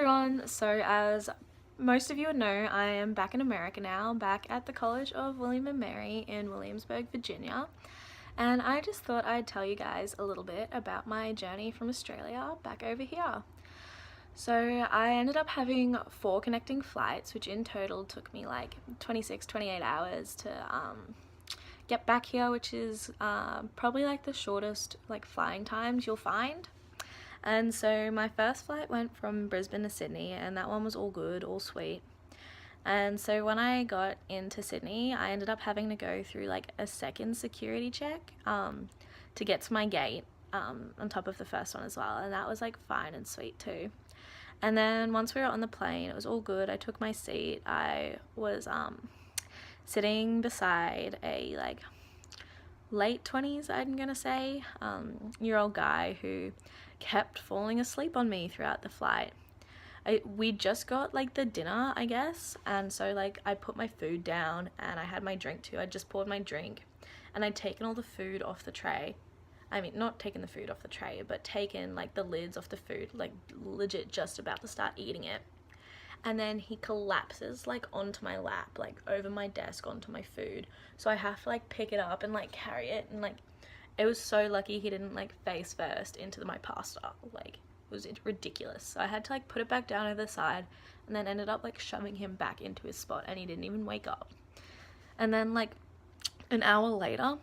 everyone, so as most of you would know, I am back in America now, back at the College of William and Mary in Williamsburg, Virginia, and I just thought I'd tell you guys a little bit about my journey from Australia back over here. So I ended up having 4 connecting flights, which in total took me like 28 hours to get back here, which is probably like the shortest like flying times you'll find. And so my first flight went from Brisbane to Sydney, and that one was all good, all sweet. And so when I got into Sydney, I ended up having to go through like a second security check to get to my gate, on top of the first one as well, and that was like fine and sweet too. And then once we were on the plane, it was all good. I took my seat. I was sitting beside a like late 20s, I'm gonna say, year old guy who kept falling asleep on me throughout the flight. We just got like the dinner, I guess, and so like I put my food down and I had my drink too. I just poured my drink and I'd taken all the food off the tray. I mean, not taken the food off the tray, but taken like the lids off the food, like legit just about to start eating it. And then he collapses like onto my lap, like over my desk onto my food. So I have to like pick it up and like carry it, and like it was so lucky he didn't like face first into my pasta. Like it was ridiculous. So I had to like put it back down over the side, and then ended up like shoving him back into his spot, and he didn't even wake up. And then like an hour later,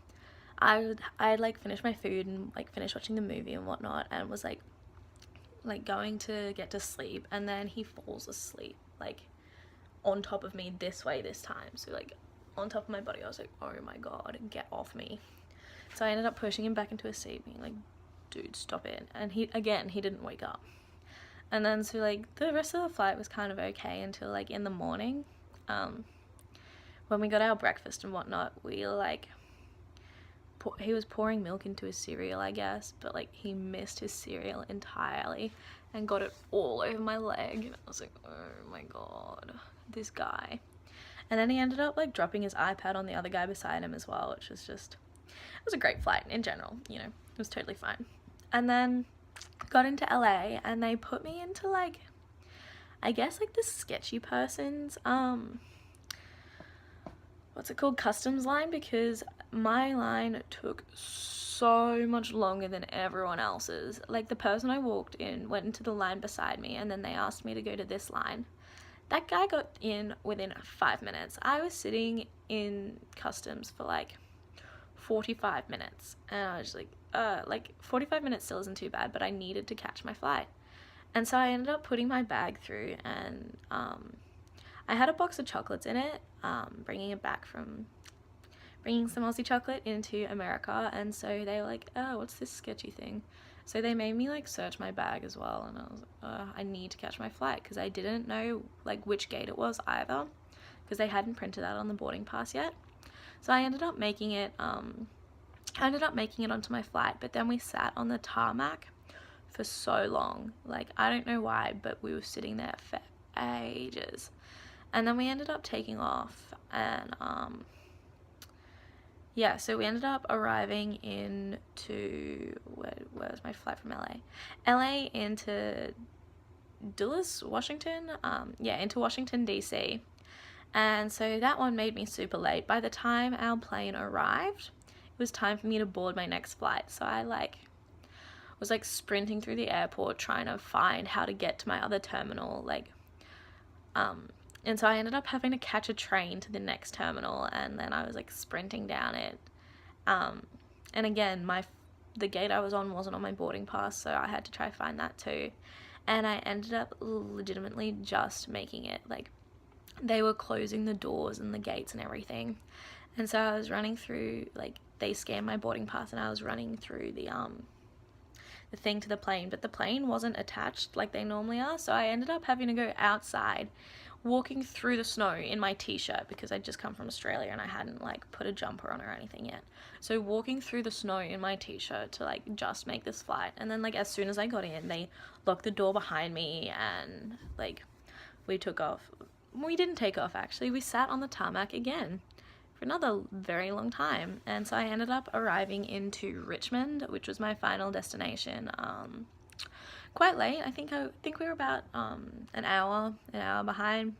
I'd like finished my food and like finished watching the movie and whatnot, and was like going to get to sleep, and then he falls asleep like on top of me this way this time. So like on top of my body. I was like, oh my god, get off me. So I ended up pushing him back into his seat, being like, dude, stop it. And he didn't wake up. And then so like the rest of the flight was kind of okay until like in the morning, when we got our breakfast and whatnot. We like he was pouring milk into his cereal, I guess, but like he missed his cereal entirely and got it all over my leg. And I was like, oh my god, this guy. And then he ended up like dropping his iPad on the other guy beside him as well, which was just, it was a great flight in general, you know, it was totally fine. And then got into LA, and they put me into like, I guess like the sketchy person's what's it called, customs line, because my line took so much longer than everyone else's. Like the person I walked in went into the line beside me, and then they asked me to go to this line. That guy got in within 5 minutes. I was sitting in customs for like 45 minutes, and I was like 45 minutes still isn't too bad, but I needed to catch my flight. And so I ended up putting my bag through, and I had a box of chocolates in it, bringing some Aussie chocolate into America. And so they were like, oh, what's this sketchy thing? So they made me like search my bag as well, and I was like, I need to catch my flight, because I didn't know like which gate it was either, because they hadn't printed that on the boarding pass yet. So I ended up making it onto my flight, but then we sat on the tarmac for so long. Like I don't know why, but we were sitting there for ages. And then we ended up taking off, and yeah, so we ended up arriving into, where was my flight from LA? LA into Dulles, Washington, into Washington DC. And so that one made me super late. By the time our plane arrived, it was time for me to board my next flight. So I was like sprinting through the airport trying to find how to get to my other terminal, and so I ended up having to catch a train to the next terminal, and then I was like sprinting down it. And again, the gate I was on wasn't on my boarding pass, so I had to try to find that too. And I ended up legitimately just making it. Like they were closing the doors and the gates and everything. And so I was running through, like they scanned my boarding pass, and I was running through the thing to the plane, but the plane wasn't attached like they normally are. So I ended up having to go outside, walking through the snow in my t-shirt, because I'd just come from Australia and I hadn't like put a jumper on or anything yet. So walking through the snow in my t-shirt to like just make this flight. And then like as soon as I got in, they locked the door behind me, and like we took off. We didn't take off actually, we sat on the tarmac again for another very long time. And so I ended up arriving into Richmond, which was my final destination, quite late. I think we were about an hour behind.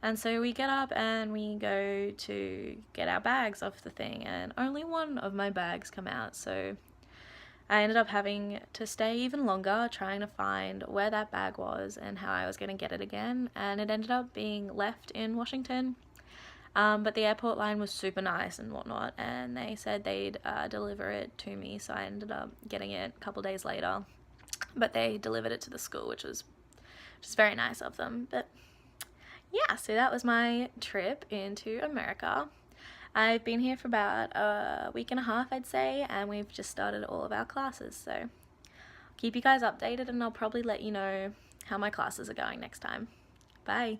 And so we get up and we go to get our bags off the thing, and only one of my bags come out. So I ended up having to stay even longer trying to find where that bag was and how I was going to get it again. And it ended up being left in Washington. But the airport line was super nice and whatnot, and they said they'd deliver it to me. So I ended up getting it a couple days later. But they delivered it to the school, which was just very nice of them. But yeah, so that was my trip into America. I've been here for about a week and a half, I'd say, and we've just started all of our classes. So keep you guys updated, and I'll probably let you know how my classes are going next time. Bye.